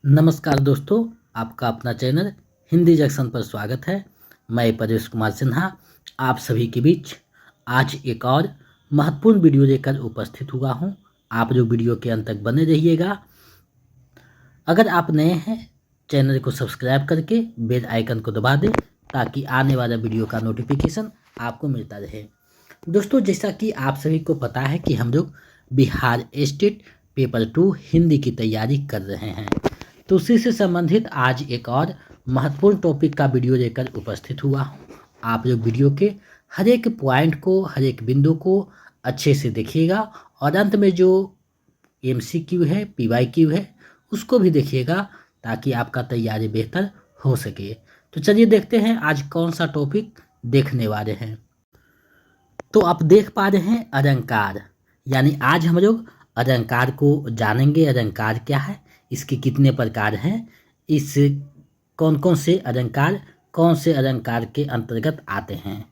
नमस्कार दोस्तों, आपका अपना चैनल हिंदी जंक्शन पर स्वागत है। मैं परेश कुमार सिन्हा आप सभी के बीच आज एक और महत्वपूर्ण वीडियो लेकर उपस्थित हुआ हूं। आप जो वीडियो के अंत तक बने रहिएगा। अगर आप नए हैं, चैनल को सब्सक्राइब करके बेल आइकन को दबा दें ताकि आने वाला वीडियो का नोटिफिकेशन आपको मिलता रहे। दोस्तों, जैसा कि आप सभी को पता है कि हम लोग बिहार स्टेट पेपर 2 हिंदी की तैयारी कर रहे हैं, तो उसी से संबंधित आज एक और महत्वपूर्ण टॉपिक का वीडियो लेकर उपस्थित हुआ हूँ। आप लोग वीडियो के हर एक पॉइंट को, हर एक बिंदु को अच्छे से देखिएगा और अंत में जो MCQ है, PYQ है, उसको भी देखिएगा ताकि आपका तैयारी बेहतर हो सके। तो चलिए देखते हैं आज कौन सा टॉपिक देखने वाले हैं। तो आप देख पा रहे हैं अलंकार, यानी आज हम लोग अलंकार को जानेंगे। अलंकार क्या है, इसके कितने प्रकार हैं, इस कौन कौन से अलंकार के अंतर्गत आते हैं,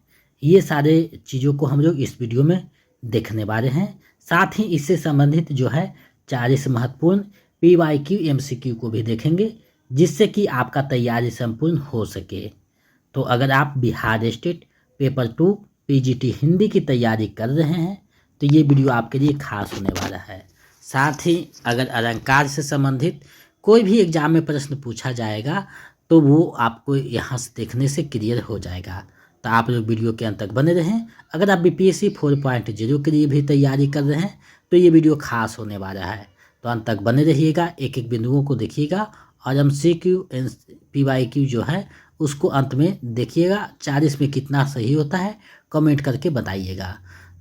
ये सारे चीज़ों को हम लोग इस वीडियो में देखने वाले हैं। साथ ही इससे संबंधित जो है 40 महत्वपूर्ण PYQ MCQ को भी देखेंगे, जिससे कि आपका तैयारी संपूर्ण हो सके। तो अगर आप Bihar state paper 2 PGT Hindi की तैयारी कर रहे हैं तो ये वीडियो आपके लिए खास होने वाला है। साथ ही अगर अलंकार से संबंधित कोई भी एग्जाम में प्रश्न पूछा जाएगा तो वो आपको यहाँ से देखने से क्लियर हो जाएगा। तो आप लोग वीडियो के अंत तक बने रहें। अगर आप BPSC 4.0 के लिए भी तैयारी कर रहे हैं तो ये वीडियो खास होने वाला है, तो अंत तक बने रहिएगा, एक एक बिंदुओं को देखिएगा और MCQ PYQ जो है उसको अंत में देखिएगा। 40 में कितना सही होता है कमेंट करके बताइएगा।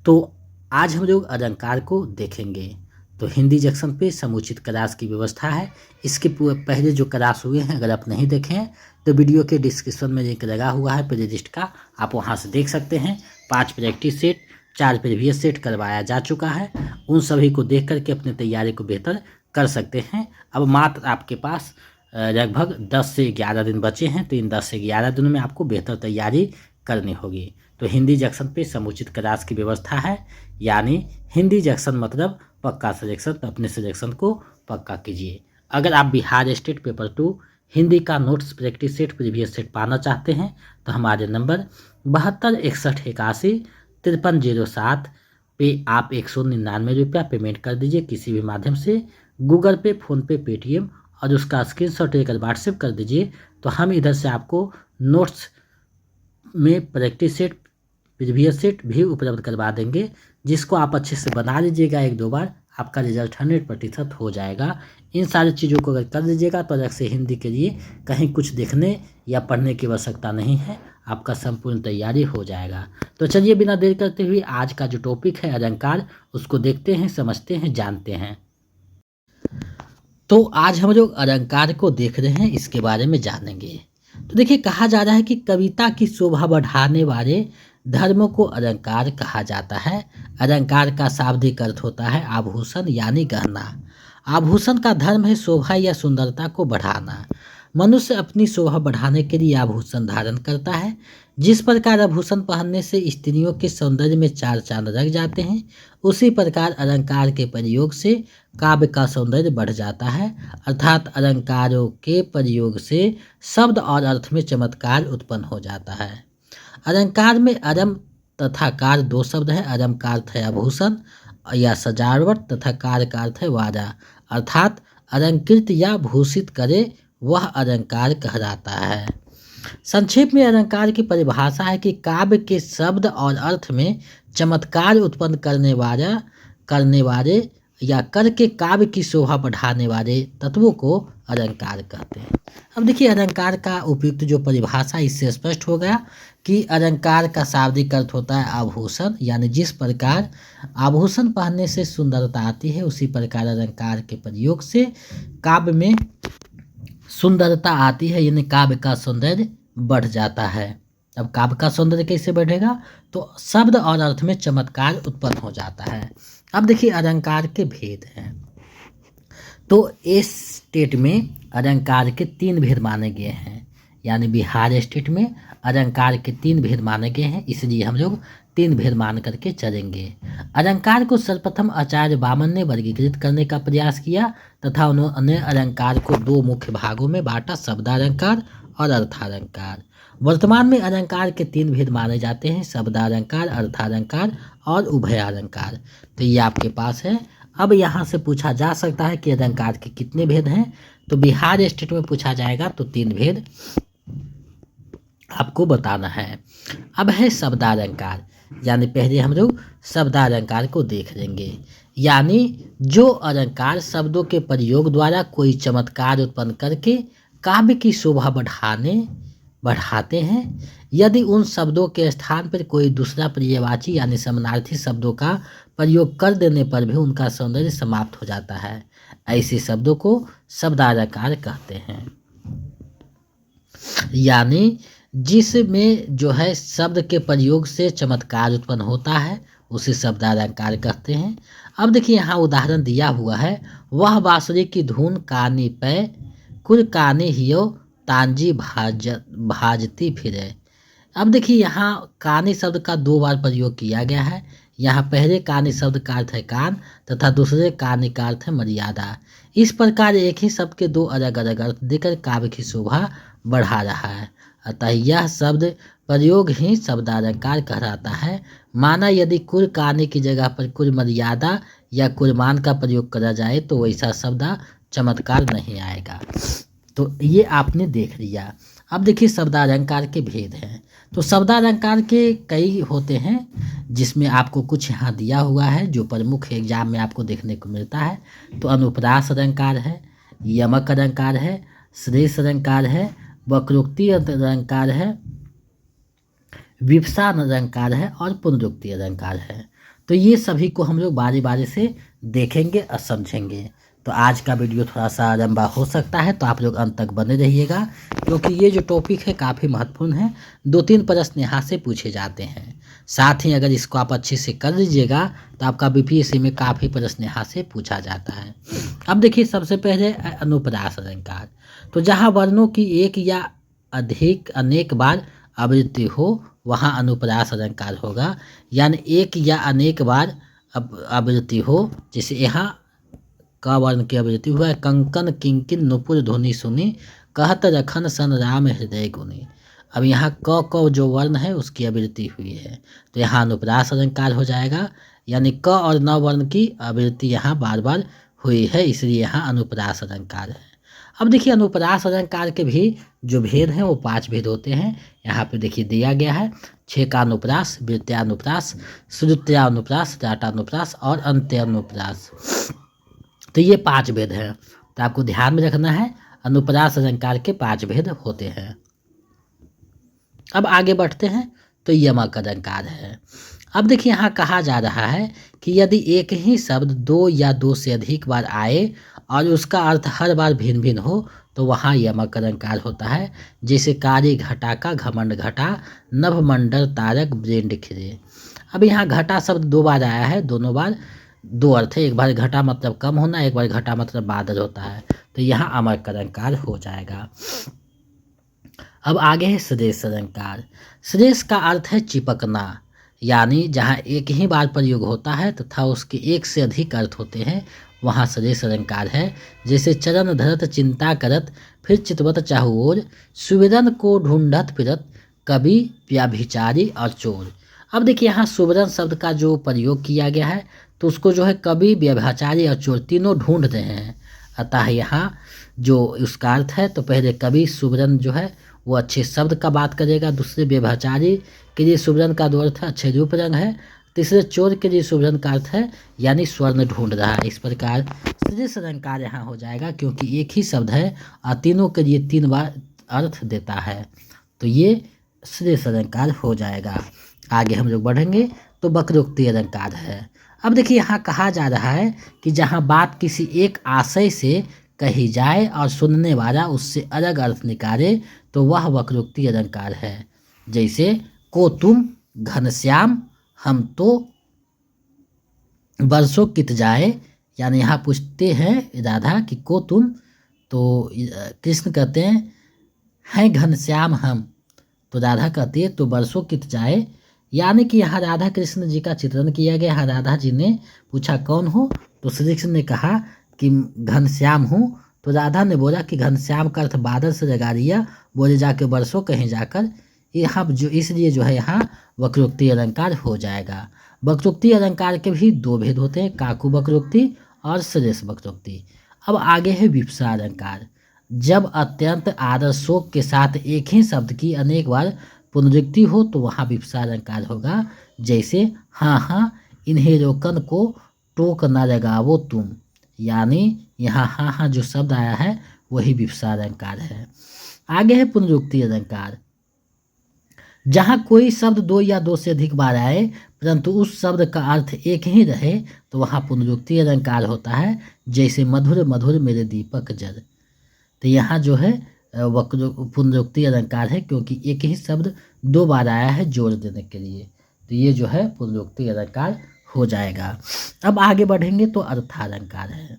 तो आज हम लोग अलंकार को देखेंगे। तो हिंदी जंक्शन पे समुचित क्लास की व्यवस्था है। इसके पहले जो क्लास हुए हैं अगर आप नहीं देखे हैं तो वीडियो के डिस्क्रिप्शन में लिंक लगा हुआ है प्ले लिस्ट का, आप वहां से देख सकते हैं। 5 प्रैक्टिस सेट, 4 प्रीवियस सेट करवाया जा चुका है। उन सभी को देख करके अपनी तैयारी को बेहतर कर सकते हैं। अब मात्र आपके पास लगभग 10 से 11 दिन बचे हैं, तो इन 10 से 11 दिनों में आपको बेहतर तैयारी करनी होगी। तो हिंदी जंक्शन पे समुचित क्लास की व्यवस्था है, यानी हिंदी जंक्शन मतलब पक्का सिलेक्शन। तो अपने सिलेक्शन को पक्का कीजिए। अगर आप बिहार स्टेट पेपर 2 हिंदी का notes, practice set, previous set पाना चाहते हैं तो हमारे नंबर 72 61 81 53 07 पे आप 199 रुपया पेमेंट कर दीजिए किसी भी माध्यम से, गूगल पे, फ़ोनपे, पेटीएम, और उसका स्क्रीनशॉट लेकर व्हाट्सएप कर दीजिए। तो हम इधर से आपको नोट्स में प्रैक्टिस सेट, प्रीवियस सेट भी उपलब्ध करवा देंगे, जिसको आप अच्छे से बना लीजिएगा। 1-2 बार आपका रिजल्ट 100% हो जाएगा। इन सारी चीज़ों को अगर कर लीजिएगा तो अलग से हिंदी के लिए कहीं कुछ देखने या पढ़ने की आवश्यकता नहीं है, आपका संपूर्ण तैयारी हो जाएगा। तो चलिए बिना देर करते हुए आज का जो टॉपिक है अलंकार, उसको देखते हैं, समझते हैं, जानते हैं। तो आज हम लोग अलंकार को देख रहे हैं, इसके बारे में जानेंगे। तो देखिए, कहा जा रहा है कि कविता की शोभा बढ़ाने वाले धर्मों को अलंकार कहा जाता है। अलंकार का शाब्दिक अर्थ होता है आभूषण यानी गहना। आभूषण का धर्म है शोभा या सुंदरता को बढ़ाना। मनुष्य अपनी शोभा बढ़ाने के लिए आभूषण धारण करता है। जिस प्रकार आभूषण पहनने से स्त्रियों के सौंदर्य में 4 चांद लग जाते हैं, उसी प्रकार अलंकार के प्रयोग से काव्य का सौंदर्य बढ़ जाता है। अर्थात अलंकारों के प्रयोग से शब्द और अर्थ में चमत्कार उत्पन्न हो जाता है। अलंकार में अरम तथा कार 2 शब्द है। अरम का अर्थ है आभूषण या सजावट तथा कार का अर्थ है वादा, अर्थात अलंकृत या भूषित करे वह अलंकार कहलाता है। संक्षेप में अलंकार की परिभाषा है कि काव्य के शब्द और अर्थ में चमत्कार उत्पन्न करने वाले या करके काव्य की शोभा बढ़ाने वाले तत्वों को अलंकार कहते हैं। अब देखिए, अलंकार का उपयुक्त जो परिभाषा, इससे स्पष्ट हो गया कि अलंकार का शाब्दिक अर्थ होता है आभूषण, यानी जिस प्रकार आभूषण पहनने से सुंदरता आती है, उसी प्रकार अलंकार के प्रयोग से काव्य में सुंदरता आती है, यानी काव्य का सौंदर्य बढ़ जाता है। अब काव्य का सौंदर्य कैसे बढ़ेगा, तो शब्द और अर्थ में चमत्कार उत्पन्न हो जाता है। अब देखिए, अलंकार के भेद हैं। तो इस स्टेट में अलंकार के 3 भेद माने गए हैं, यानी बिहार स्टेट में अलंकार के 3 भेद माने गए हैं, इसलिए हम लोग 3 भेद मान करके चलेंगे। अलंकार को सर्वप्रथम आचार्य वामन ने वर्गीकृत करने का प्रयास किया तथा उन्होंने अलंकार को 2 मुख्य भागों में बांटा, शब्दालंकार और अर्थालंकार। वर्तमान में अलंकार के 3 भेद माने जाते हैं, शब्दालंकार, अर्थालंकार और उभयालंकार। तो ये आपके पास है। अब यहाँ से पूछा जा सकता है कि अलंकार के कितने भेद हैं, तो बिहार स्टेट में पूछा जाएगा तो 3 भेद आपको बताना है। अब है शब्दालंकार, यानी पहले हम लोग शब्दालंकार को देख लेंगे। यानी जो अलंकार शब्दों के प्रयोग द्वारा कोई चमत्कार उत्पन्न करके काव्य की शोभा बढ़ाते हैं। यदि उन शब्दों के स्थान पर कोई दूसरा पर्यायवाची यानी समानार्थी शब्दों का प्रयोग कर देने पर भी उनका सौंदर्य समाप्त हो जाता है, ऐसे शब्दों को शब्दालंकार कहते हैं। यानी जिसमें जो है शब्द के प्रयोग से चमत्कार उत्पन्न होता है उसे शब्दालंकार कहते हैं। अब देखिए यहाँ उदाहरण दिया हुआ है, वह बांसुरी की धुन कानी पे कुल काने हियो तांजी भाजती फिरे। अब देखिए यहाँ कानी शब्द का 2 बार प्रयोग किया गया है। यहाँ पहले कानी शब्द का अर्थ है कान तथा दूसरे कानी का अर्थ है मर्यादा। इस प्रकार एक ही शब्द के 2 अलग अलग अर्थ देकर काव्य की शोभा बढ़ा रहा है, अतः यह शब्द प्रयोग ही शब्दालंकार कहलाता है। माना यदि कुल काने की जगह पर कुल मर्यादा या कुलमान का प्रयोग करा जाए तो वैसा शब्द चमत्कार नहीं आएगा। तो ये आपने देख लिया। अब देखिए शब्दालंकार के भेद हैं। तो शब्दालंकार के कई होते हैं, जिसमें आपको कुछ यहाँ दिया हुआ है जो प्रमुख एग्जाम में आपको देखने को मिलता है। तो अनुप्रास अलंकार है, यमक अलंकार है, श्रेष्ठ अलंकार है, वक्रोक्ति अलंकार है, विवक्षा अलंकार है और पुनरुक्ति अलंकार है। तो ये सभी को हम लोग बारी बारी से देखेंगे और समझेंगे। तो आज का वीडियो थोड़ा सा लंबा हो सकता है, तो आप लोग अंत तक बने रहिएगा, क्योंकि ये जो टॉपिक है काफ़ी महत्वपूर्ण है। 2-3 प्रश्न यहाँ से पूछे जाते हैं। साथ ही अगर इसको आप अच्छे से कर लीजिएगा तो आपका बीपीएससी में काफ़ी प्रश्न यहाँ से पूछा जाता है। अब देखिए सबसे पहले अनुप्रास अलंकार। तो जहाँ वर्णों की एक या अधिक अनेक बार आवृत्ति हो वहाँ अनुप्रास अलंकार होगा। यानी एक या अनेक बार आवृत्ति हो, जैसे यहाँ क वर्ण की आवृत्ति हुआ है, कंकन किंकिन नुपुर ध्वनि सुनी कहत रखन सन राम हृदय गुनी। अब यहाँ क जो वर्ण है उसकी आवृत्ति हुई है, तो यहाँ अनुप्रास अलंकार हो जाएगा। यानी क और न वर्ण की आवृत्ति यहाँ बार बार हुई है, इसलिए यहाँ अनुप्रास अलंकार है। अब देखिए अनुप्रास अलंकार के भी जो भेद हैं वो 5 भेद होते हैं। यहाँ पे देखिए दिया गया है, छेकानुप्रास, वृत्त्यानुप्रास, श्रुत्यानुप्रास, जाटानुप्रास और अंत्यानुप्रास। तो ये 5 भेद हैं, तो आपको ध्यान में रखना है। अनुप्रास अलंकार के 5 भेद होते हैं। अब आगे बढ़ते हैं, तो यमक अलंकार है। अब देखिए यहाँ कहा जा रहा है कि यदि एक ही शब्द 2 या 2 से अधिक बार आए और उसका अर्थ हर बार भिन्न भिन्न हो तो वहाँ यमक अलंकार होता है। जैसे कारी घटा का घमंड घटा, नभ मंडल तारक ब्रेंड खिरे। अब यहाँ घटा शब्द 2 बार आया है, दोनों बार 2 अर्थ है। एक बार घटा मतलब कम होना, एक बार घटा मतलब बादल होता है, तो यहाँ अमक अलंकार हो जाएगा। अब आगे है श्रेष्ठ अलंकार। श्रेष्ठ का अर्थ है चिपकना, यानी जहाँ एक ही बार प्रयोग होता है तथा उसके एक से अधिक अर्थ होते हैं वहाँ श्रेष्ठ अलंकार है। जैसे चरण धरत चिंता करत फिर चितवत चाहुओर, सुविरन को ढूंढत फिरत कवि व्याभिचारी और चोर। अब देखिए यहाँ सुवर्ण शब्द का जो प्रयोग किया गया है तो उसको जो है कवि, व्यभिचारी और चोर तीनों ढूंढ रहे हैं। अतः यहाँ जो उसका अर्थ है, तो पहले कवि सुवर्ण जो है वो अच्छे शब्द का बात करेगा, दूसरे व्यभिचारी के लिए सुवर्ण का 2 अर्थ है अच्छे रूप रंग है, तीसरे चोर के लिए सुवर्ण का अर्थ है यानी स्वर्ण ढूंढ रहा है। इस प्रकार श्रेष्ठ अलंकार यहाँ हो जाएगा, क्योंकि एक ही शब्द है और तीनों के लिए 3 बार अर्थ देता है, तो ये श्रेष्ठ अलंकार हो जाएगा। आगे हम लोग बढ़ेंगे, तो वक्रोक्ति अलंकार है। अब देखिए यहाँ कहा जा रहा है कि जहाँ बात किसी एक आशय से कही जाए और सुनने वाला उससे अलग अर्थ निकाले तो वह वक्रोक्ति अलंकार है। जैसे को तुम घनश्याम हम तो बरसों कित जाए, यानी यहाँ पूछते हैं राधा कि को तुम, तो कृष्ण कहते हैं घनश्याम हम, तो राधा कहती है तो बरसों कित जाए, यानी कि यहाँ राधा कृष्ण जी का चित्रण किया गया है। राधा जी ने पूछा कौन हो, तो श्री कृष्ण ने कहा कि घनश्याम हूँ। तो राधा ने बोला कि घनश्याम का अर्थ बादल से लगा दिया, बोले जाके बरसों कहीं जाकर। यहाँ जो इसलिए जो है यहाँ वक्रोक्ति अलंकार हो जाएगा। वक्रोक्ति अलंकार के भी दो भेद होते हैं, काकु वक्रोक्ति और श्रेष्ठ वक्रोक्ति। अब आगे है विप्सा अलंकार। जब अत्यंत आदर शोक के साथ एक ही शब्द की अनेक बार पुनरुक्ति हो तो वहाँ विप्सा अलंकार होगा। जैसे हाँ हाँ इन्हें रोकन को टोक न लगावो तुम, यानी यहाँ हाँ हाँ जो शब्द आया है वही विप्सा अलंकार है। आगे है पुनरुक्ति अलंकार। जहाँ कोई शब्द दो या दो से अधिक बार आए परंतु उस शब्द का अर्थ एक ही रहे तो वहाँ पुनरुक्ति अलंकार होता है। जैसे मधुर मधुर मेरे दीपक जल, तो यहाँ जो है पुनरुक्ति अलंकार है क्योंकि एक ही शब्द दो बार आया है जोड़ देने के लिए, तो ये जो है पुनरुक्ति अलंकार हो जाएगा। अब आगे बढ़ेंगे तो अर्थालंकार है,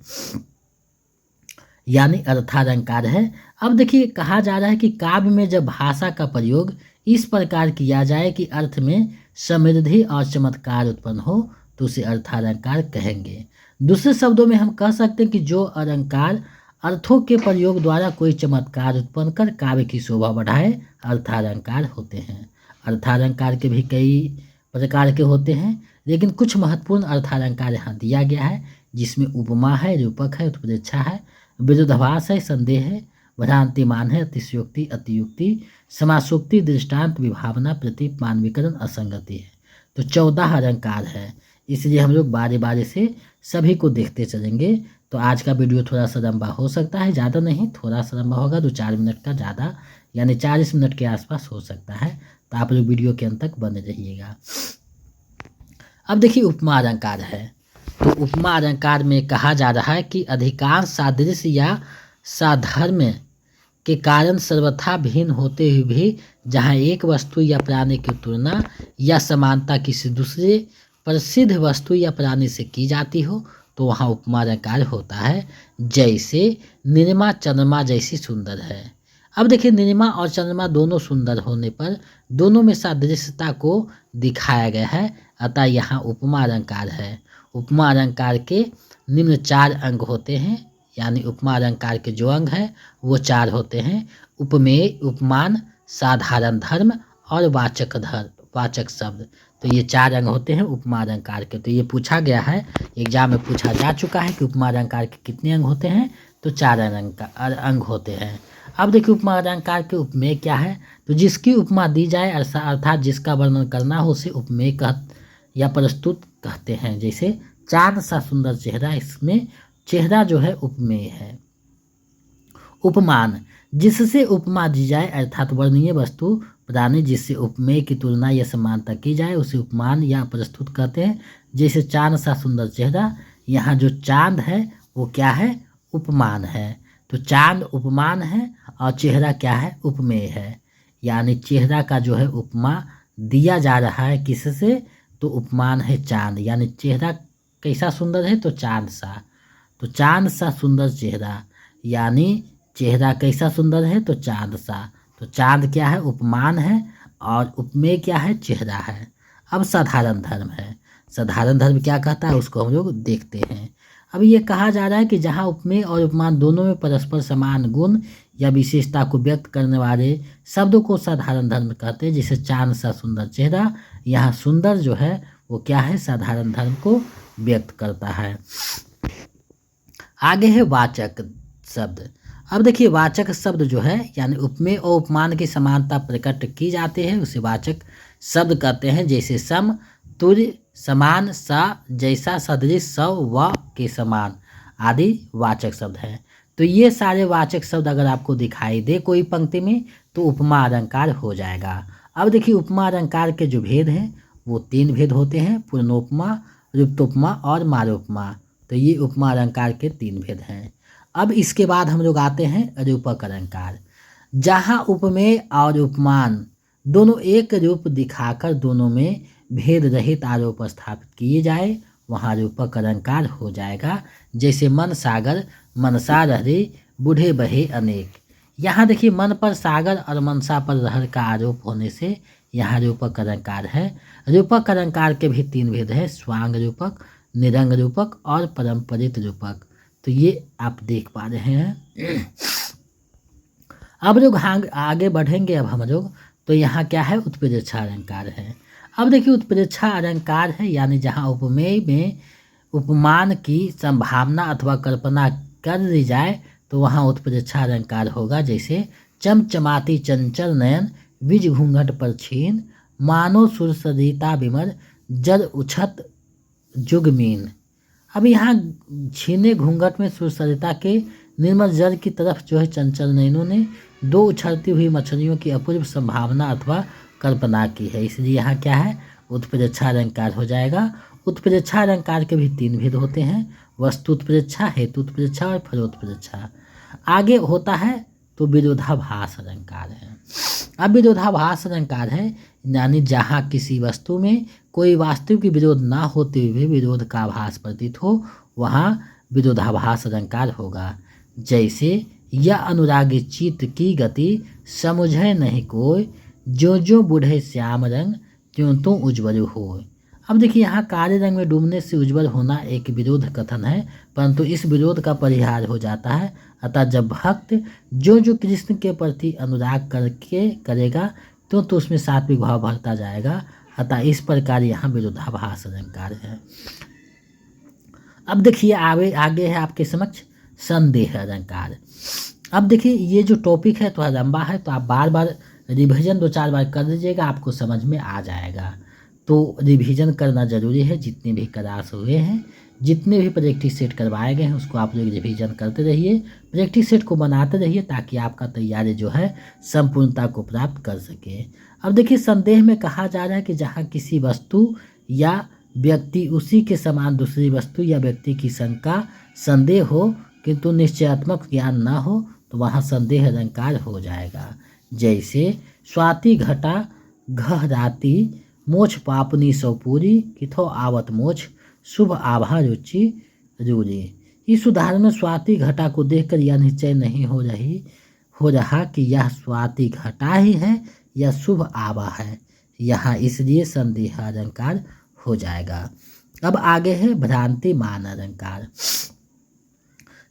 यानी अर्थालंकार है। अब देखिए कहा जा रहा है कि काव्य में जब भाषा का प्रयोग इस प्रकार किया जाए कि अर्थ में समृद्धि और चमत्कार उत्पन्न हो तो उसे अर्थालंकार कहेंगे। दूसरे शब्दों में हम कह सकते हैं कि जो अलंकार अर्थों के प्रयोग द्वारा कोई चमत्कार उत्पन्न कर काव्य की शोभा बढ़ाए अर्थालंकार होते हैं। अर्थालंकार के भी कई प्रकार के होते हैं, लेकिन कुछ महत्वपूर्ण अर्थालंकार यहाँ दिया गया है, जिसमें उपमा है, रूपक है, उत्प्रेक्षा है, विरोधाभास है, संदेह है, भ्रांतिमान है, अतिशयोक्ति, अतियुक्ति, समासोक्ति, दृष्टांत, विभावना, प्रतीक, मानवीकरण, असंगति है। तो 14 अलंकार है, इसलिए हम लोग बारी बारी से सभी को देखते चलेंगे। तो आज का वीडियो थोड़ा सा लंबा हो सकता है, ज़्यादा नहीं, थोड़ा सा लंबा होगा, 2-4 मिनट का, ज़्यादा यानी 40 मिनट के आसपास हो सकता है। तो आप लोग वीडियो के अंत तक बने रहिएगा। अब देखिए उपमा अलंकार है। तो उपमा अलंकार में कहा जा रहा है कि अधिकांश सादृश्य या साधर्म्य के कारण सर्वथा भिन्न होते हुए भी जहाँ एक वस्तु या प्राणी की तुलना या समानता किसी दूसरे प्रसिद्ध वस्तु या प्राणी से की जाती हो तो वहाँ उपमा अलंकार होता है। जैसे निरमा चंद्रमा जैसी सुंदर है। अब देखिए निरमा और चंद्रमा दोनों सुंदर होने पर दोनों में सादृश्यता को दिखाया गया है, अतः यहाँ उपमा अलंकार है। उपमा अलंकार के निम्न 4 अंग होते हैं, यानी उपमा अलंकार के जो अंग हैं वो 4 होते हैं: उपमेय, उपमान, साधारण धर्म और वाचक शब्द। तो ये 4 अंग होते हैं उपमा अलंकार के। तो ये पूछा गया है, एग्जाम में पूछा जा चुका है कि उपमा अलंकार के कितने अंग होते हैं, तो 4 अंग होते हैं। अब देखिए उपमा अलंकार के उपमेय क्या है, तो जिसकी उपमा दी जाए अर्थात जिसका वर्णन करना हो उसे उपमेय या प्रस्तुत कहते हैं। जैसे चांद सा सुंदर चेहरा, इसमें चेहरा जो है उपमेय है। उपमान, जिससे उपमा दी जाए अर्थात वर्णनीय वस्तु प्राणी जिससे उपमेय की तुलना या समानता की जाए उसे उपमान या प्रस्तुत कहते हैं। जैसे चांद सा सुंदर चेहरा, यहाँ जो चांद है वो क्या है, उपमान है। तो चांद उपमान है और चेहरा क्या है, उपमेय है। यानी चेहरा का जो है उपमा दिया जा रहा है किससे, तो उपमान है चांद, यानी चेहरा कैसा सुंदर है, तो चांद सा। तो चांद सा सुंदर चेहरा, यानी चेहरा कैसा सुंदर है, तो चांद सा। तो चांद क्या है, उपमान है, और उपमेय क्या है, चेहरा है। अब साधारण धर्म है। साधारण धर्म क्या कहता है उसको हम लोग देखते हैं। अब ये कहा जा रहा है कि जहाँ उपमेय और उपमान दोनों में परस्पर समान गुण या विशेषता को व्यक्त करने वाले शब्दों को साधारण धर्म कहते हैं। जैसे चांद सा सुंदर चेहरा, यहाँ सुंदर जो है वो क्या है, साधारण धर्म को व्यक्त करता है। आगे है वाचक शब्द। अब देखिए वाचक शब्द जो है यानी उपमेय और उपमान की समानता प्रकट की जाती है उसे वाचक शब्द कहते हैं। जैसे सम, तुल्य, समान, सा, जैसा, सदृश, सव, व के समान आदि वाचक शब्द हैं। तो ये सारे वाचक शब्द अगर आपको दिखाई दे कोई पंक्ति में तो उपमा अलंकार हो जाएगा। अब देखिए उपमा अलंकार के जो भेद हैं वो 3 भेद होते हैं: पूर्णोपमा, रूप्तोपमा और मारोपमा। तो ये उपमा अलंकार के 3 भेद हैं। अब इसके बाद हम लोग आते हैं रूपक अलंकार। जहाँ उपमेय और उपमान दोनों एक रूप दिखाकर दोनों में भेद रहित आरोप स्थापित किए जाए वहाँ रूपक अलंकार हो जाएगा। जैसे मन सागर, मनसा रहरी, बूढ़े बहे अनेक। यहाँ देखिए मन पर सागर और मनसा पर रहर का आरोप होने से यहाँ रूपक अलंकार है। रूपक अलंकार के भी 3 भेद है, स्वांग रूपक, निरंग रूपक और परंपरित रूपक। तो ये आप देख पा रहे हैं। अब लोग आगे बढ़ेंगे। अब हम लोग तो यहाँ क्या है, उत्प्रेक्षा अलंकार है। अब देखिए उत्प्रेक्षा अलंकार है यानी जहाँ उपमेय में उपमान की संभावना अथवा कल्पना कर ली जाए तो वहाँ उत्प्रेक्षा अलंकार होगा। जैसे चमचमाती चंचल नयन, विज घूंघट पर छीन, मानो सुरसरिता विमर, जल उछत जुगमीन। अब यहाँ छीने घूंघट में सुरसरिता के निर्मल जल की तरफ जो है चंचल नयनों ने 2 उछलती हुई मछलियों की अपूर्व संभावना अथवा कल्पना की है, इसलिए यहाँ क्या है, उत्प्रेक्षा अलंकार हो जाएगा। उत्प्रेक्षा अलंकार के भी 3 भेद होते हैं, वस्तु उत्प्रेक्षा, हेतु उत्प्रेक्षा और फलोत्प्रेक्षा। आगे होता है तो विरोधाभास अलंकार है। अब विरोधाभास अलंकार है यानी जहाँ किसी वस्तु में कोई वास्तविक विरोध ना होते हुए भी विरोध का आभास प्रतीत हो, वहाँ विरोधाभास अलंकार होगा। जैसे यह अनुरागी चित्त की गति समुझे नहीं कोई, जो जो बूढ़े श्याम रंग त्यों तो उज्ज्वल हो। अब देखिए यहाँ काले रंग में डूबने से उज्ज्वल होना एक विरोध कथन है, परंतु इस विरोध का परिहार हो जाता है। अतः जब भक्त जो जो कृष्ण के प्रति अनुराग करके करेगा तो उसमें सात्विक भाव बढ़ता जाएगा। अतः इस प्रकार यहाँ विरोधाभास अलंकार है। अब देखिए आगे है आपके समक्ष संदेह अलंकार। अब देखिए ये जो टॉपिक है थोड़ा लंबा है, तो आप बार बार रिवीजन 2-4 बार कर लीजिएगा, आपको समझ में आ जाएगा। तो रिवीजन करना ज़रूरी है। जितने भी क्लास हुए हैं, जितने भी प्रैक्टिस सेट करवाए गए हैं, उसको आप लोग रिवीजन करते रहिए, प्रैक्टिस सेट को बनाते रहिए, ताकि आपका तैयारी जो है संपूर्णता को प्राप्त कर सके। अब देखिए संदेह में कहा जा रहा है कि जहाँ किसी वस्तु या व्यक्ति उसी के समान दूसरी वस्तु या व्यक्ति की शंका संदेह हो किंतु निश्चयात्मक ज्ञान ना हो, तो वहाँ संदेह अलंकार हो जाएगा। जैसे स्वाति घटा घह राति, मोछ पापनी सौपूरी, किथो आवत मोछ, शुभ आभा रुचि रूरी। इस उदाहरण में स्वाति घटा को देखकर यह निश्चय नहीं हो रहा कि यह स्वाति घटा ही है या शुभ आभा है, यहाँ इसलिए संदेह अलंकार हो जाएगा। अब आगे है भ्रांति मान अलंकार।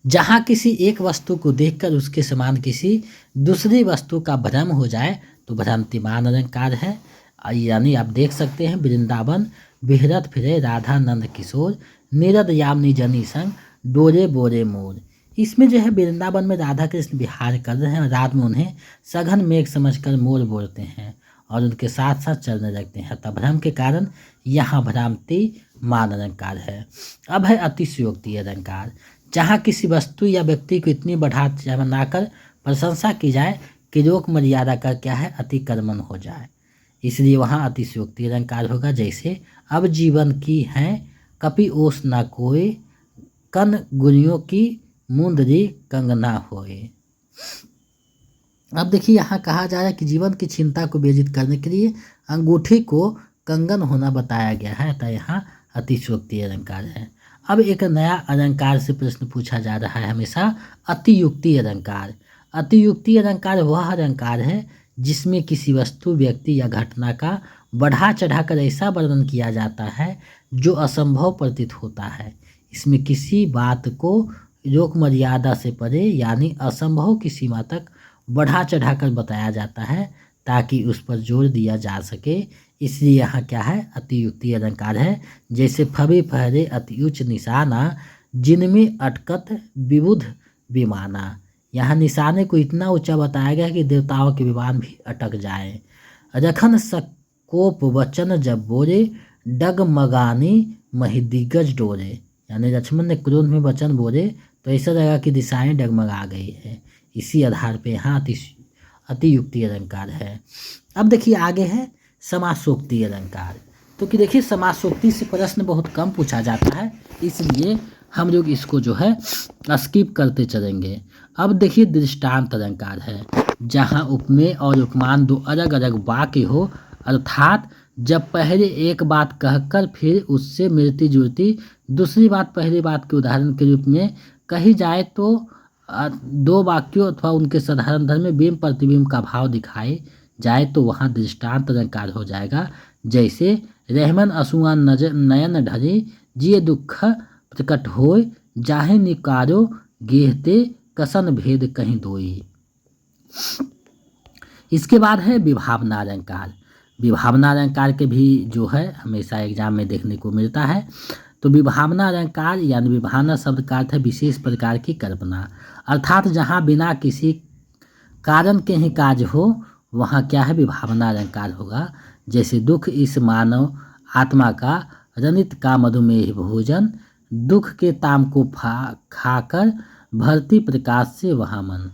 जहाँ किसी एक वस्तु को देखकर उसके समान किसी दूसरी वस्तु का भ्रम हो जाए तो भ्रांतिमान अलंकार है। यानी आप देख सकते हैं वृंदावन बिहरत फिरे राधा नंद किशोर, नीरद यामिनी जनी संग डोरे बोरे मोर। इसमें जो है वृंदावन में राधा कृष्ण विहार कर रहे हैं और रात में उन्हें सघन मेघ समझकर मोर बोलते हैं और उनके साथ साथ चलने लगते हैं, तब भ्रम के कारण यहाँ भ्रांति मान अलंकार है। अब है अतिशयोक्ति अलंकार। जहाँ किसी वस्तु या व्यक्ति को इतनी बढ़ा चढ़ाकर प्रशंसा की जाए कि लोक मर्यादा का क्या है, अतिक्रमण हो जाए, इसलिए वहाँ अतिशयोक्ति अलंकार होगा। जैसे अब जीवन की हैं कपि ओस न कोय, कन गुनियों की मुंदरी कंगना होए। अब देखिए यहाँ कहा जा रहा है कि जीवन की चिंता को व्यजित करने के लिए अंगूठी को कंगन होना बताया गया है, तो यहाँ अतिशयोक्ति अलंकार है। अब एक नया अलंकार से प्रश्न पूछा जा रहा है हमेशा, अतियुक्ति अलंकार। अतियुक्ति अलंकार वह अलंकार है जिसमें किसी वस्तु, व्यक्ति या घटना का बढ़ा चढ़ाकर ऐसा वर्णन किया जाता है जो असंभव प्रतीत होता है। इसमें किसी बात को लोक मर्यादा से परे यानी असंभव की सीमा तक बढ़ा चढ़ाकर बताया जाता है ताकि उस पर जोर दिया जा सके, इसलिए यहाँ क्या है, अतियुक्ति अलंकार है। जैसे फबे फहरे अति उच्च निशाना, जिनमें अटकत विबुध विमाना। यहाँ निशाने को इतना ऊंचा बताया गया कि देवताओं के विमान भी अटक जाए। रखन सकोप वचन जब बोले, डगमगानी महिदिग्गज डोरे। यानी लक्ष्मण ने क्रोध में वचन बोले तो ऐसा लगा कि दिशाएं डगमगा गई है, इसी आधार पे यहाँ अतियुक्ति अलंकार है। अब देखिए आगे है समासोक्ति अलंकार। तो कि देखिए समासोक्ति से प्रश्न बहुत कम पूछा जाता है, इसलिए हम लोग इसको जो है स्किप करते चलेंगे। अब देखिए दृष्टांत अलंकार है। जहाँ उपमेय और उपमान 2 अलग अलग वाक्य हो, अर्थात जब पहले एक बात कहकर फिर उससे मिलती जुलती दूसरी बात पहली बात के उदाहरण के रूप में कही जाए तो दो वाक्यों अथवा उनके साधारण धर्म में बिंब प्रतिबिंब का भाव दिखाए जाए तो वहाँ दृष्टांत अलंकार हो जाएगा। जैसे रहमन असुआ नयन ढरे जिये दुख प्रकट होय जाहे निकारो गेहते कसन भेद कहीं दोई। इसके बाद है विभावना अलंकार। विभावना अलंकार के भी जो है हमेशा एग्जाम में देखने को मिलता है। तो विभावना अलंकार यानी विभावना शब्द का अर्थ है विशेष प्रकार की कल्पना, अर्थात जहाँ बिना किसी कारण के ही काज हो वहाँ क्या है विभावना अलंकार होगा। जैसे दुख इस मानव आत्मा का रनित का मधुमेह भोजन, दुख के ताम को खाकर भरती प्रकाश से वहाँ मन।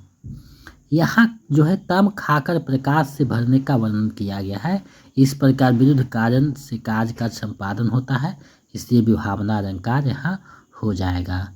यहाँ जो है तम खाकर प्रकाश से भरने का वर्णन किया गया है। इस प्रकार विरुद्ध कारण से कार्य का संपादन होता है, इसलिए विभावना अलंकार यहाँ हो जाएगा।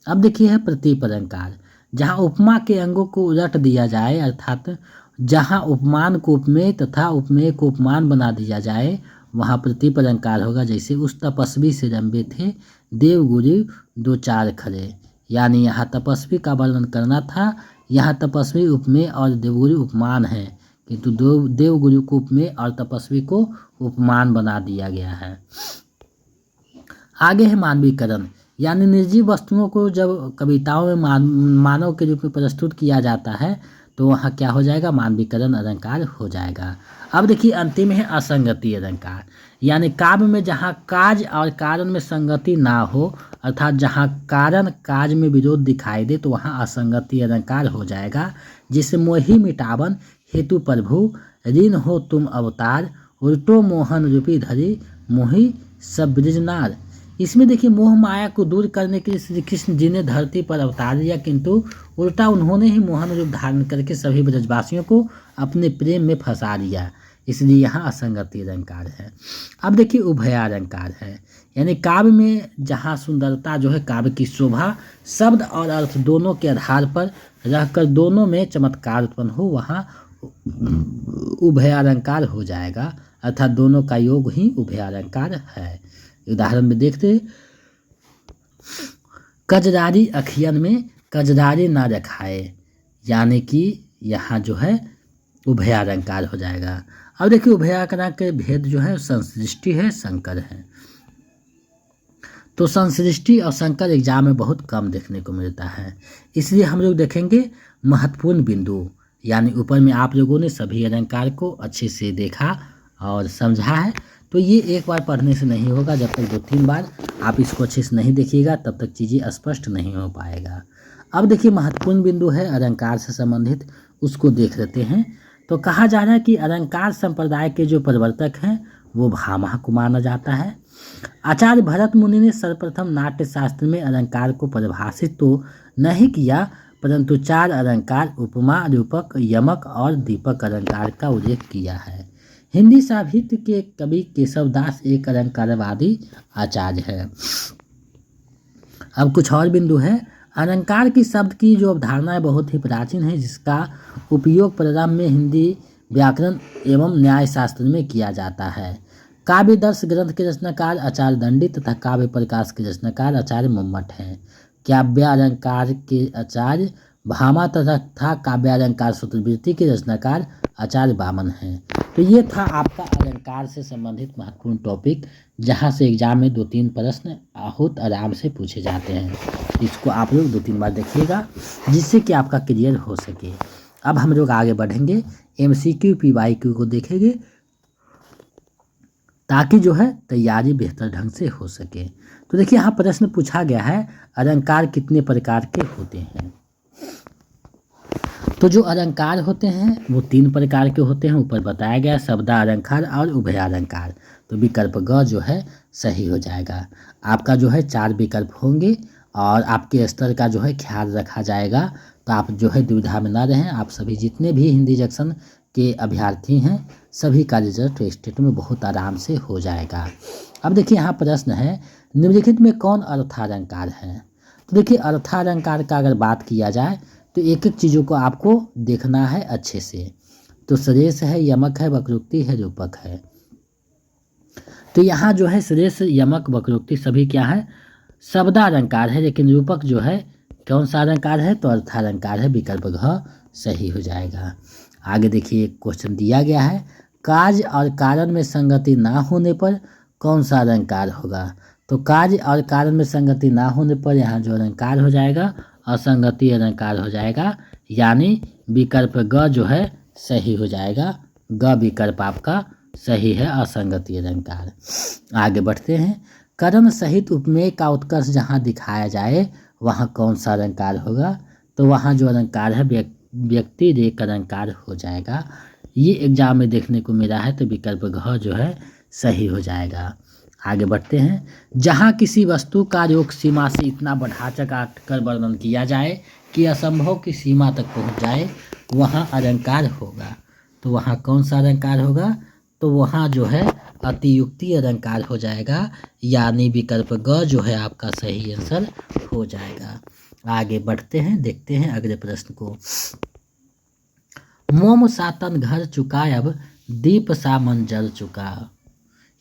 अब देखिए है प्रतीप अलंकार, जहाँ उपमा के अंगों को उलट दिया जाए, अर्थात जहाँ उपमान को उपमेय तथा उपमेय को उपमान बना दिया जाए वहाँ प्रतीप अलंकार होगा। जैसे उस तपस्वी से रंबे थे देवगुरु दो चार खरे, यानी यहाँ तपस्वी का वर्णन करना था। यहाँ तपस्वी उपमेय और देवगुरु उपमान है, किंतु देवगुरु को उपमेय और तपस्वी को उपमान बना दिया गया है। आगे है मानवीकरण, यानी निर्जीव वस्तुओं को जब कविताओं में मानव के रूप में प्रस्तुत किया जाता है तो वहाँ क्या हो जाएगा मानवीकरण अलंकार हो जाएगा। अब देखिए अंतिम है असंगति अलंकार, यानी काव्य में जहाँ काज और कारण में संगति ना हो, अर्थात जहाँ कारण काज में विरोध दिखाई दे तो वहाँ असंगति अलंकार हो जाएगा। जिसे मोहि मिटावन हेतु प्रभु ऋण हो तुम अवतार, उल्टो मोहन रूपी धरी मोहि सब ब्रिजनार। इसमें देखिए मोह माया को दूर करने के लिए श्री कृष्ण जी ने धरती पर अवतार लिया, किंतु उल्टा उन्होंने ही मोहन रूप धारण करके सभी ब्रजवासियों को अपने प्रेम में फंसा लिया, इसलिए यहाँ असंगति अलंकार है। अब देखिए उभय अलंकार है, यानी काव्य में जहाँ सुंदरता जो है काव्य की शोभा शब्द और अर्थ दोनों के आधार पर रहकर दोनों में चमत्कार उत्पन्न हो वहाँ उभय अलंकार हो जाएगा, अर्थात दोनों का योग ही उभय अलंकार है। उदाहरण में देखते कजरारी अखियन में कजरारी ना रखाए, यानी कि यहाँ जो है उभय अलंकार हो जाएगा। अब देखिए उभय अलंकार के भेद जो है संसृष्टि है संकर है। तो संसृष्टि और संकर एग्जाम में बहुत कम देखने को मिलता है, इसलिए हम लोग देखेंगे महत्वपूर्ण बिंदु, यानी ऊपर में आप लोगों ने सभी अलंकार को अच्छे से देखा और समझा है। तो ये एक बार पढ़ने से नहीं होगा, जब तक 2-3 बार आप इसको अच्छे से नहीं देखिएगा तब तक चीज़ें स्पष्ट नहीं हो पाएगा। अब देखिए महत्वपूर्ण बिंदु है अलंकार से संबंधित, उसको देख लेते हैं। तो कहा जा रहा है कि अलंकार संप्रदाय के जो प्रवर्तक हैं वो भामह को माना जाता है। आचार्य भरत मुनि ने सर्वप्रथम नाट्य शास्त्र में अलंकार को परिभाषित तो नहीं किया, परंतु 4 अलंकार उपमा, रूपक, यमक और दीपक अलंकार का उल्लेख किया है। हिंदी साहित्य के कवि केशवदास एक अलंकारवादी आचार्य है। अब कुछ और बिंदु है। अलंकार की शब्द की जो अवधारणा है बहुत ही प्राचीन है, जिसका उपयोग प्रारंभ में हिंदी व्याकरण एवं न्याय शास्त्र में किया जाता है। काव्य दर्श ग्रंथ के रचनाकार आचार्य दंडी तथा काव्य प्रकाश के रचनाकार आचार्य मम्मट हैं। काव्य अलंकार के आचार्य भामा तथा काव्यालंकार सूत्रवृत्ति के रचनाकार आचार्य वामन हैं। तो ये था आपका अलंकार से संबंधित महत्वपूर्ण टॉपिक, जहाँ से एग्जाम में 2-3 प्रश्न बहुत आराम से पूछे जाते हैं। इसको आप लोग 2-3 बार देखिएगा जिससे कि आपका क्लियर हो सके। अब हम लोग आगे बढ़ेंगे, MCQ PYQ को देखेंगे ताकि जो है तैयारी बेहतर ढंग से हो सके। तो देखिए यहाँ प्रश्न पूछा गया है अलंकार कितने प्रकार के होते हैं। तो जो अलंकार होते हैं वो 3 प्रकार के होते हैं, ऊपर बताया गया शब्दालंकार और उभयालंकार। तो विकल्प ग जो है सही हो जाएगा। आपका जो है 4 विकल्प होंगे और आपके स्तर का जो है ख्याल रखा जाएगा, तो आप जो है दुविधा में ना रहें। आप सभी जितने भी हिंदी जंक्शन के अभ्यर्थी हैं सभी का रिजल्ट स्टेट में बहुत आराम से हो जाएगा। अब देखिए यहाँ प्रश्न है निम्नलिखित में कौन अर्थालंकार है। तो देखिए अर्थालंकार का अगर बात किया जाए तो एक एक चीज़ों को आपको देखना है अच्छे से। तो श्रेष्ठ है, यमक है, वक्रोक्ति है, रूपक है। तो यहाँ जो है श्रेष्ठ, यमक, वक्रोक्ति सभी क्या है शब्दालंकार है, लेकिन रूपक जो है कौन सा अलंकार है? तो अर्थालंकार है, विकल्प घ सही हो जाएगा। आगे देखिए क्वेश्चन दिया गया है, कार्य और कारण में संगति ना होने पर कौन सा अलंकार होगा? तो कार्य और कारण में संगति ना होने पर यहाँ जो अलंकार हो जाएगा असंगति अलंकार हो जाएगा, यानी विकल्प ग जो है सही हो जाएगा। ग विकल्प आपका सही है, असंगति अलंकार। आगे बढ़ते हैं, करण सहित उपमेय का उत्कर्ष जहाँ दिखाया जाए वहाँ कौन सा अलंकार होगा? तो वहाँ जो अलंकार है व्यक्ति रेख अलंकार हो जाएगा। ये एग्जाम में देखने को मिला है, तो विकल्प घ जो है सही हो जाएगा। आगे बढ़ते हैं, जहाँ किसी वस्तु का योग सीमा से इतना बढ़ा चढ़ा कर वर्णन किया जाए कि असंभव की सीमा तक पहुँच जाए वहाँ अलंकार होगा। तो वहाँ कौन सा अलंकार होगा? तो वहाँ जो है अतियुक्ति अलंकार हो जाएगा, यानी विकल्प ग जो है आपका सही आंसर हो जाएगा। आगे बढ़ते हैं, देखते हैं अगले प्रश्न को। मोम सा तन घर चुका, अब दीप सा मन जल चुका।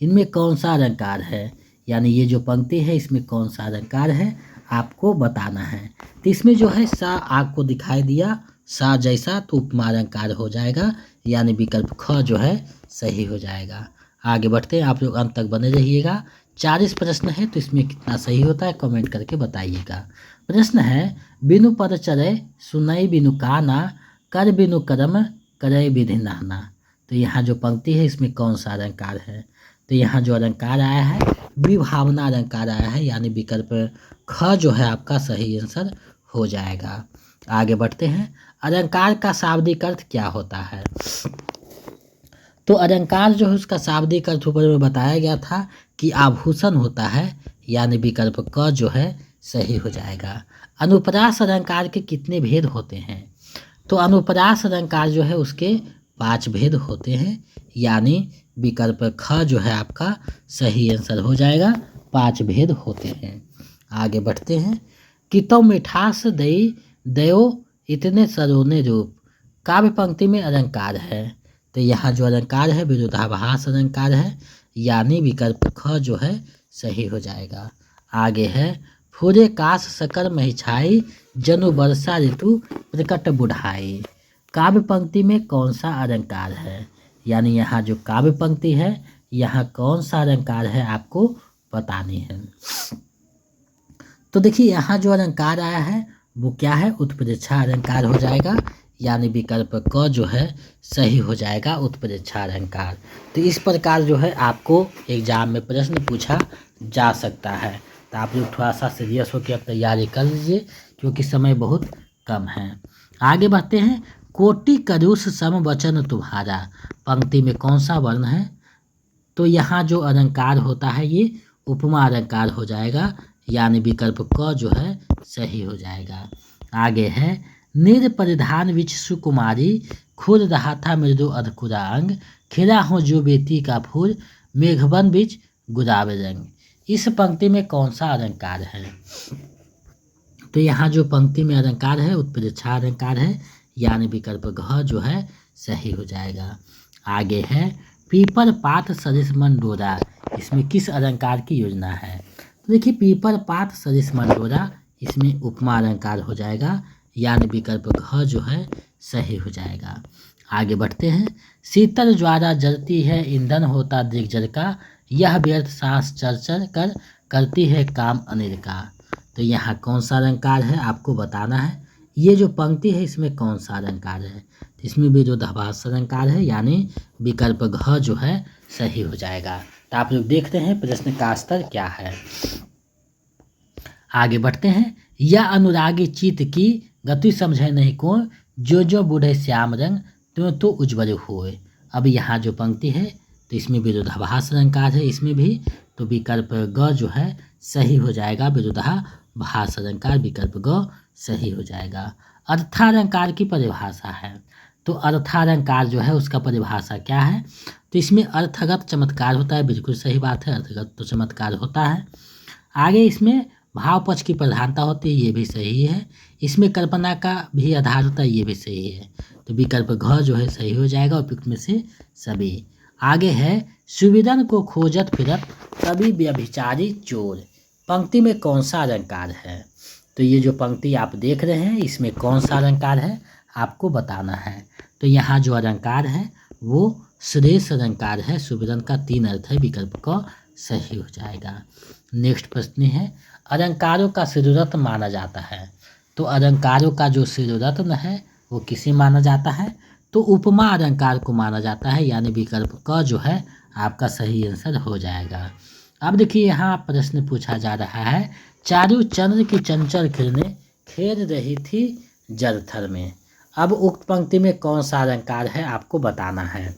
इनमें कौन सा अलंकार है? यानी ये जो पंक्ति है इसमें कौन सा अलंकार है आपको बताना है। तो इसमें जो है सा आपको दिखाई दिया सा जैसा, तो उपमा अलंकार हो जाएगा, यानी विकल्प ख जो है सही हो जाएगा। आगे बढ़ते हैं, आप लोग अंत तक बने रहिएगा। 40 प्रश्न है, तो इसमें कितना सही होता है कमेंट करके बताइएगा। प्रश्न है, बिनु पद चरे सुनई बिनु काना, कर बिनु कर्म करे विधि नाना। तो यहाँ जो पंक्ति है इसमें कौन सा अलंकार है? तो यहाँ जो अलंकार आया है विभावना अलंकार आया है, यानी विकल्प ख जो है आपका सही आंसर हो जाएगा। आगे बढ़ते हैं, अलंकार का शाब्दिक अर्थ क्या होता है? तो अलंकार जो है उसका शाब्दिक अर्थ ऊपर में बताया गया था कि आभूषण होता है, यानी विकल्प क जो है सही हो जाएगा। अनुप्रास अलंकार के कितने भेद होते हैं? तो अनुप्रास अलंकार जो है उसके 5 भेद होते हैं, यानी विकल्प ख जो है आपका सही आंसर हो जाएगा। 5 भेद होते हैं। आगे बढ़ते हैं, कितो मिठास दई दयो इतने सरोने रूप, काव्य पंक्ति में अलंकार है। तो यहाँ जो अलंकार है विरोधाभास अलंकार है, यानी विकल्प ख जो है सही हो जाएगा। आगे है, फूरे काश सकर महिछाई, जनु वर्षा ऋतु प्रकट बुढ़ाई। काव्य पंक्ति में कौन सा अलंकार है? यानी यहाँ जो काव्य पंक्ति है यहाँ कौन सा अलंकार है आपको बतानी है। तो देखिए यहाँ जो अलंकार आया है वो क्या है? उत्प्रेक्षा अलंकार हो जाएगा, यानी विकल्प क जो है सही हो जाएगा, उत्प्रेक्षा अलंकार। तो इस प्रकार जो है आपको एग्जाम में प्रश्न पूछा जा सकता है। तो आप लोग थोड़ा सा सीरियस होकर अब तैयारी कर लीजिए, क्योंकि समय बहुत कम है। आगे बढ़ते हैं, कोटि करुष सम वचन तुम्हारा, पंक्ति में कौन सा वर्ण है? तो यहाँ जो अलंकार होता है ये उपमा अलंकार हो जाएगा, यानी विकल्प क जो है सही हो जाएगा। आगे है, निर परिधान विच सुकुमारी, खुद रहा था मृदु अधकुरा अंग, खिला हो जो बेटी का फूल, मेघवन बिच गुलाब रंग। इस पंक्ति में कौन सा अलंकार है? तो यहाँ जो पंक्ति में अलंकार है उत्प्रेक्षा अलंकार है, यानी विकल्प घ जो है सही हो जाएगा। आगे है, पीपर पात सरिस मन डोरा, इसमें किस अलंकार की योजना है? तो देखिए पीपर पात सरिस मन डोरा इसमें उपमा अलंकार हो जाएगा, यानी विकल्प घ जो है सही हो जाएगा। आगे बढ़ते हैं, शीतल ज्वाला जलती है ईंधन होता दिग्जल का, यह व्यर्थ सांस चर चर कर करती है काम अनिल का। तो यहाँ कौन सा अलंकार है आपको बताना है। ये जो पंक्ति है इसमें कौन सा अलंकार है? तो इसमें विरोधाभास अलंकार है, यानी विकल्प घ जो है सही हो जाएगा। तो आप लोग देखते हैं प्रश्न का स्तर क्या है। आगे बढ़ते हैं, यह अनुरागी चित की गति समझे नहीं को, जो जो बूढ़े श्याम रंग त्यों तो उज्ज्वल हुए। अब यहाँ जो पंक्ति है तो इसमें विरोधाभास अलंकार है, इसमें भी तो विकल्प ग जो है सही हो जाएगा, विरोधाभास अलंकार विकल्प ग सही हो जाएगा। अर्थालंकार की परिभाषा है, तो अर्थालंकार जो है उसका परिभाषा क्या है? तो इसमें अर्थगत चमत्कार होता है, बिल्कुल सही बात है, अर्थगत तो चमत्कार होता है। आगे इसमें भाव पक्ष की प्रधानता होती है, ये भी सही है। इसमें कल्पना का भी आधार होता है, ये भी सही है। तो विकल्प घ जो है सही हो जाएगा, उपयुक्त में से सभी। आगे है, सुविधन को खोजत फिरत कभी व्यभिचारी चोर, पंक्ति में कौन सा अलंकार है? तो ये जो पंक्ति आप देख रहे हैं इसमें कौन सा अलंकार है आपको बताना है। तो यहाँ जो अलंकार है वो श्रेष्ठ अलंकार है। सुमिरन का 3 अर्थ है, विकल्प क सही हो जाएगा। नेक्स्ट प्रश्न है, अलंकारों का शिरोरत्न माना जाता है। तो अलंकारों का जो शिरोरत्न है वो किसे माना जाता है? तो उपमा अलंकार को माना जाता है, यानी विकल्प क जो है आपका सही आंसर हो जाएगा। अब देखिए यहाँ प्रश्न पूछा जा रहा है, चारों चंद्र की चंचल किरणें खेल रही थी जलथल में। अब उक्त पंक्ति में कौन सा अलंकार है आपको बताना है।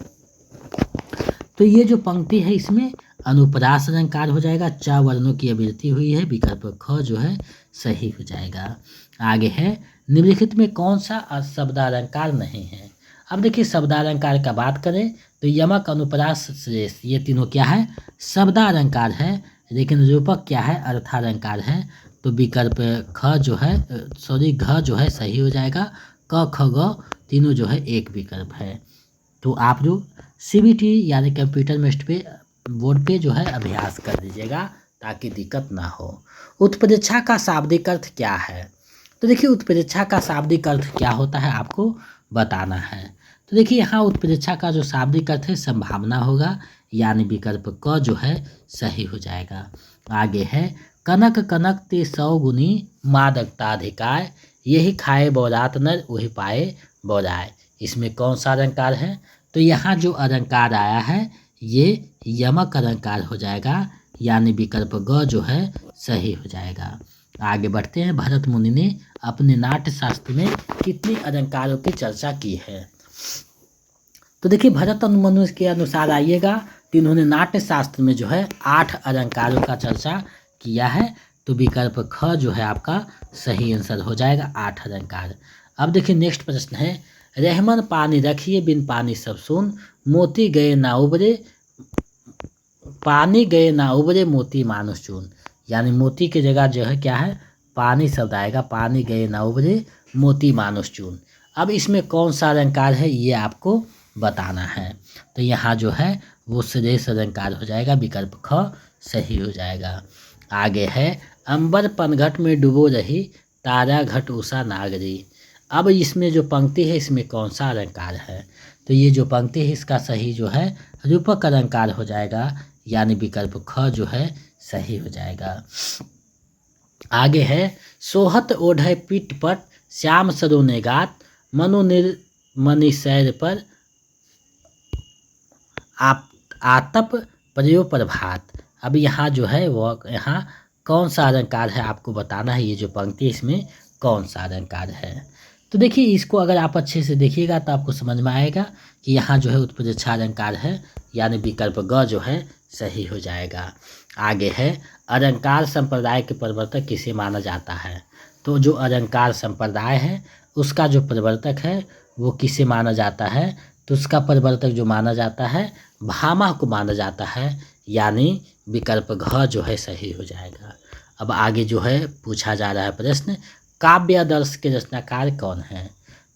तो ये जो पंक्ति है इसमें अनुप्रास अलंकार हो जाएगा। च वर्णों की आवृत्ति हुई है, विकल्प ख जो है सही हो जाएगा। आगे है, निम्नलिखित में कौन सा शब्दालंकार नहीं है। अब देखिए शब्दालंकार का बात करें तो यमक, अनुप्रास, श्रेष्ठ ये तीनों क्या है शब्दालंकार है, लेकिन रूपक क्या है अर्थालंकार है। तो विकल्प ख जो है घ जो है सही हो जाएगा। क ख ग तीनों जो है एक विकल्प है। तो आप जो CBT यानी कंप्यूटर मेस्ट पे बोर्ड पे जो है अभ्यास कर लीजिएगा ताकि दिक्कत ना हो। उत्प्रेक्षा का शाब्दिक अर्थ क्या है। तो देखिए उत्प्रेक्षा का शाब्दिक अर्थ क्या होता है आपको बताना है। तो देखिए यहाँ उत्प्रेक्षा का जो शाब्दिक अर्थ है संभावना होगा, यानी विकल्प क जो है सही हो जाएगा। आगे है, कनक कनक ते 100 गुनी मादकताधिकार, यही खाए बौरात नर वही पाए बौराए। इसमें कौन सा अलंकार है। तो यहाँ जो अलंकार आया है ये यमक अलंकार हो जाएगा, यानी विकल्प ग जो है सही हो जाएगा। आगे बढ़ते हैं, भरत मुनि ने अपने नाट्य शास्त्र में कितने अलंकारों की चर्चा की है। तो देखिए भरत मुनि के अनुसार आइएगा तो इन्होंने नाट्य शास्त्र में जो है 8 अलंकारों का चर्चा किया है। तो विकल्प ख जो है आपका सही आंसर हो जाएगा, 8 अलंकार। अब देखिए नेक्स्ट प्रश्न है, रहमन पानी रखिए बिन पानी सब सुन, मोती गए ना उबरे पानी गए ना उबरे मोती मानुष चून। यानी मोती की जगह जो है क्या है पानी शब्द आएगा, पानी गए ना उबरे मोती मानुष चून। अब इसमें कौन सा अलंकार है ये आपको बताना है। तो यहाँ जो है वो श्रेष्ठ अलंकार हो जाएगा, विकल्प ख सही हो जाएगा। आगे है, अंबर पनघट में डूबो रही तारा घट उषा नागरी। अब इसमें जो पंक्ति है इसमें कौन सा अलंकार है। तो ये जो पंक्ति है इसका सही जो है रूपक अलंकार हो जाएगा, यानी विकल्प ख जो है सही हो जाएगा। आगे है, सोहत ओढ़े पीठ पट श्याम सरोने गात, मनु निर्मणि सैर पर आतप प्रयो प्रभात। अब यहाँ जो है वो यहाँ कौन सा अलंकार है आपको बताना है। ये जो पंक्ति इसमें कौन सा अलंकार है। तो देखिए इसको अगर आप अच्छे से देखिएगा तो आपको समझ में आएगा कि यहाँ जो है उत्प्रेक्षा अलंकार है, यानी विकल्प ग जो है सही हो जाएगा। आगे है, अलंकार संप्रदाय के प्रवर्तक किसे माना जाता है। तो जो अलंकार संप्रदाय है उसका जो प्रवर्तक है वो किसे माना जाता है। तो उसका प्रवर्तक जो माना जाता है भामह को माना जाता है, यानी विकल्प घ जो है सही हो जाएगा। अब आगे जो है पूछा जा रहा है प्रश्न, काव्य आदर्श के रचनाकार कौन हैं।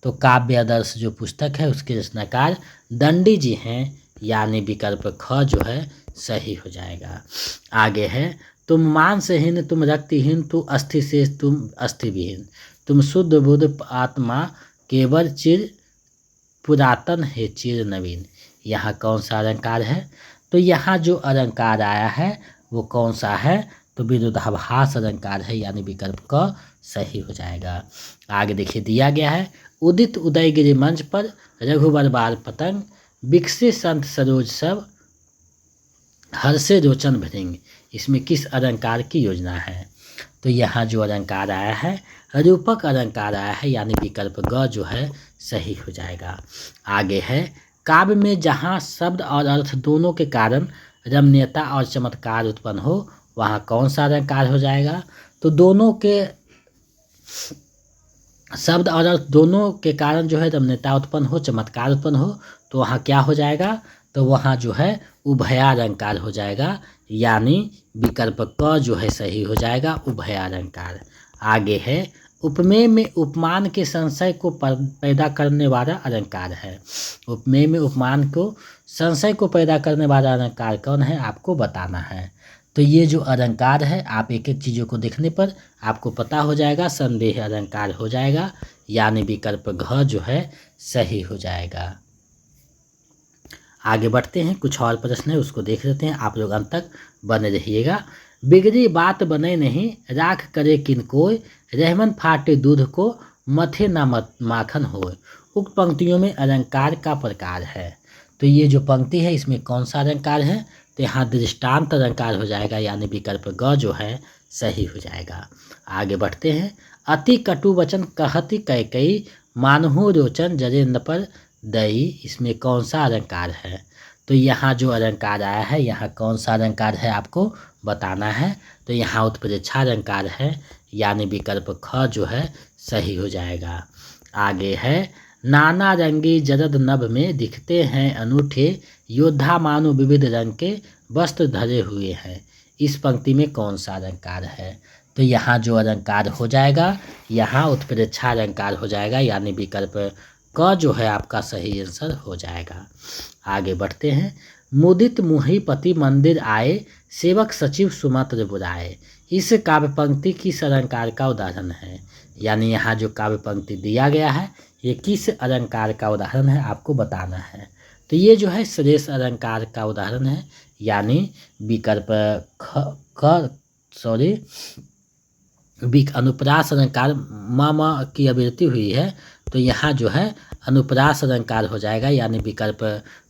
तो काव्य आदर्श जो पुस्तक है उसके रचनाकार दंडी जी हैं, यानी विकल्प ख जो है सही हो जाएगा। आगे है, तुम मांसहीन तुम रक्तहीन तू अस्थि शेष तुम अस्थि विहीन, तुम शुद्ध बुद्ध आत्मा केवल चिर पुरातन है चिर नवीन। यहाँ कौन सा अलंकार है। तो यहाँ जो अलंकार आया है वो कौन सा है। तो विरोधाभास अलंकार है, यानी विकल्प क सही हो जाएगा। आगे देखिए दिया गया है, उदित उदयगिरि मंच पर रघुबर बाल पतंग, बिकसे संत सरोज सब हर्षे रोचन भृंग। इसमें किस अलंकार की योजना है। तो यहाँ जो अलंकार आया है रूपक अलंकार आया है, यानी विकल्प ग जो है सही हो जाएगा। आगे है, काव्य में जहाँ शब्द और अर्थ दोनों के कारण रमणीयता और चमत्कार उत्पन्न हो वहाँ कौन सा अलंकार हो जाएगा। तो दोनों के शब्द और अर्थ दोनों के कारण जो है रमणीयता उत्पन्न हो चमत्कार उत्पन्न हो तो वहाँ क्या हो जाएगा। तो वहाँ जो है उभयालंकार हो जाएगा, यानी विकल्प क जो है सही हो जाएगा उभयालंकार। आगे है, उपमेय में उपमान के संशय को पैदा करने वाला अलंकार है। उपमेय में उपमान को संशय को पैदा करने वाला अलंकार कौन है आपको बताना है। तो ये जो अलंकार है आप एक एक चीज़ों को देखने पर आपको पता हो जाएगा, संदेह अलंकार हो जाएगा, यानी विकल्प घ जो है सही हो जाएगा। आगे बढ़ते हैं, कुछ और प्रश्न है उसको देख लेते हैं, आप लोग अंत तक बने रहिएगा। बिगड़ी बात बने नहीं, राख करे किन कोय, रहमन फाटे दूध को, मथे ना माखन होए। उक्त पंक्तियों में अलंकार का प्रकार है। तो ये जो पंक्ति है इसमें कौन सा अलंकार है? तो यहाँ दृष्टांत अलंकार हो जाएगा, यानी विकल्प ग जो है सही हो जाएगा। आगे बढ़ते हैं, अति कटु वचन कहती कैकई, मानहु रोचन जरे न पर दई, इसमें कौन सा अलंकार है? तो यहाँ जो अलंकार आया है, यहाँ कौन सा अलंकार है आपको बताना है। तो यहाँ उत्प्रेक्षा अलंकार है, यानी विकल्प ख जो है सही हो जाएगा। आगे है, नाना रंगी जरद नभ में दिखते हैं अनूठे, योद्धा मानो विविध रंग के वस्त्र धरे हुए हैं। इस पंक्ति में कौन सा अलंकार है? तो यहाँ जो अलंकार हो जाएगा, यहाँ उत्प्रेक्षा अलंकार हो जाएगा, यानी विकल्प क जो है आपका सही आंसर हो जाएगा। आगे बढ़ते हैं, मुदित मुहिपति मंदिर आए, सेवक सचिव सुमंत्र बुलाए। इस काव्य पंक्ति किस अलंकार का उदाहरण है? यानी यहाँ जो काव्य पंक्ति दिया गया है ये किस अलंकार का उदाहरण है आपको बताना है। तो ये जो है श्रेष्ठ अलंकार का उदाहरण है, यानी विकल्प अनुप्रास अलंकार म की आवृत्ति हुई है, तो यहाँ जो है अनुप्रास अलंकार हो जाएगा, यानी विकल्प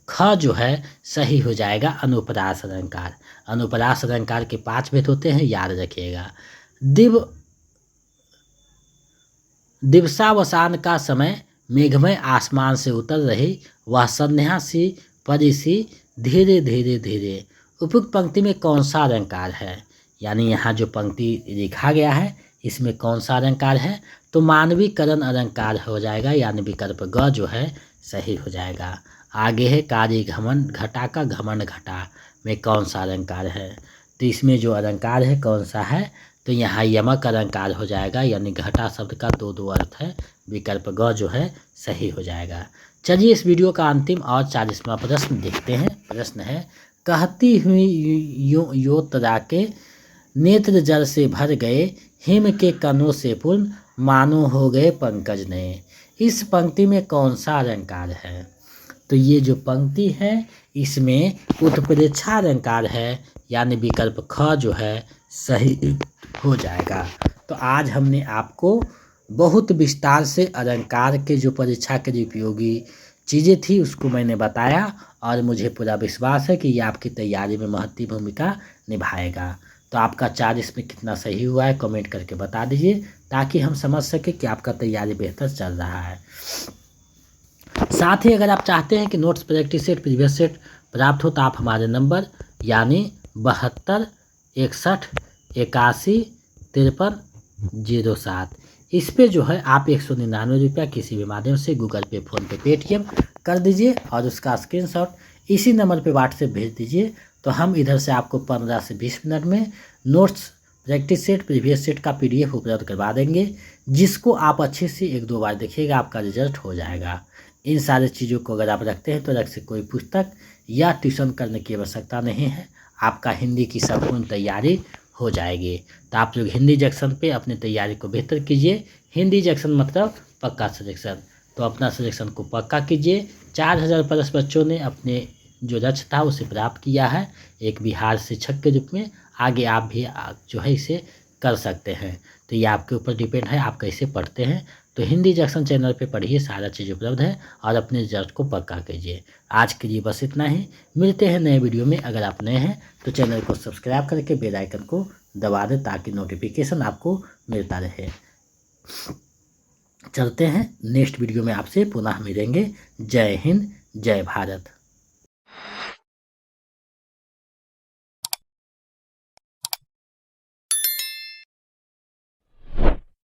ख जो है सही हो जाएगा, अनुप्रास अलंकार। अनुप्रास अलंकार के 5 भेद होते हैं, याद रखिएगा। दिवसावसान का समय, मेघमय आसमान से उतर रही, वह संध्या सी परी सी धीरे धीरे धीरे। उपयुक्त पंक्ति में कौन सा अलंकार है? यानी यहाँ जो पंक्ति लिखा गया है इसमें कौन सा अलंकार है? तो मानवीकरण अलंकार हो जाएगा, यानी विकल्प ग जो है सही हो जाएगा। आगे है, कार्य घमंड घटा का घमंड घटा में कौन सा अलंकार है? तो इसमें जो अलंकार है कौन सा है? तो यहाँ यमक अलंकार हो जाएगा, यानी घटा शब्द का दो अर्थ है, विकल्प ग जो है सही हो जाएगा। चलिए इस वीडियो का अंतिम और 40वां प्रश्न देखते हैं। प्रश्न है, कहती हुई यो तरा के नेत्र जल से भर गए, हिम के कणों से पूर्ण मानो हो गए पंकज नए। इस पंक्ति में कौन सा अलंकार है? तो ये जो पंक्ति है इसमें उत्प्रेक्षा अलंकार है, यानी विकल्प ख जो है सही हो जाएगा। तो आज हमने आपको बहुत विस्तार से अलंकार के जो परीक्षा के लिए उपयोगी चीज़ें थी उसको मैंने बताया, और मुझे पूरा विश्वास है कि ये आपकी तैयारी में महत्वपूर्ण भूमिका निभाएगा। तो आपका 40 में कितना सही हुआ है कमेंट करके बता दीजिए, ताकि हम समझ सकें कि आपका तैयारी बेहतर चल रहा है। साथ ही अगर आप चाहते हैं कि notes practice set previous set प्राप्त हो, तो आप हमारे नंबर यानी 72 61 81 53 07 इस पे जो है आप 199 रुपया किसी भी माध्यम से गूगल पे, फ़ोन पे, पेटीएम कर दीजिए और उसका स्क्रीनशॉट इसी नंबर पे व्हाट्सएप भेज दीजिए। तो हम इधर से आपको 15 से 20 मिनट में notes practice set previous set का PDF उपलब्ध करवा देंगे, जिसको आप अच्छे से 1-2 बार देखिएगा, आपका रिजल्ट हो जाएगा। इन सारी चीज़ों को अगर आप रखते हैं तो अलग से कोई पुस्तक या ट्यूशन करने की आवश्यकता नहीं है, आपका हिंदी की संपूर्ण तैयारी हो जाएगी। तो आप लोग हिंदी जंक्शन पे अपनी तैयारी को बेहतर कीजिए। हिंदी जंक्शन मतलब पक्का सिलेक्शन, तो अपना सिलेक्शन को पक्का कीजिए। 4000 प्लस बच्चों ने अपने जो लक्ष्य था उसे प्राप्त किया है एक बिहार शिक्षक के रूप में। आगे आप भी जो है इसे कर सकते हैं, तो ये आपके ऊपर डिपेंड है आप कैसे पढ़ते हैं। तो हिंदी जंक्शन चैनल पे पढ़िए, सारा चीज़ उपलब्ध है, और अपने रिजल्ट को पक्का कीजिए। आज के लिए बस इतना ही, मिलते हैं नए वीडियो में। अगर आप नए हैं तो चैनल को सब्सक्राइब करके बेल आइकन को दबा दें, ताकि नोटिफिकेशन आपको मिलता रहे। चलते हैं, नेक्स्ट वीडियो में आपसे पुनः मिलेंगे। जय हिंद, जय भारत।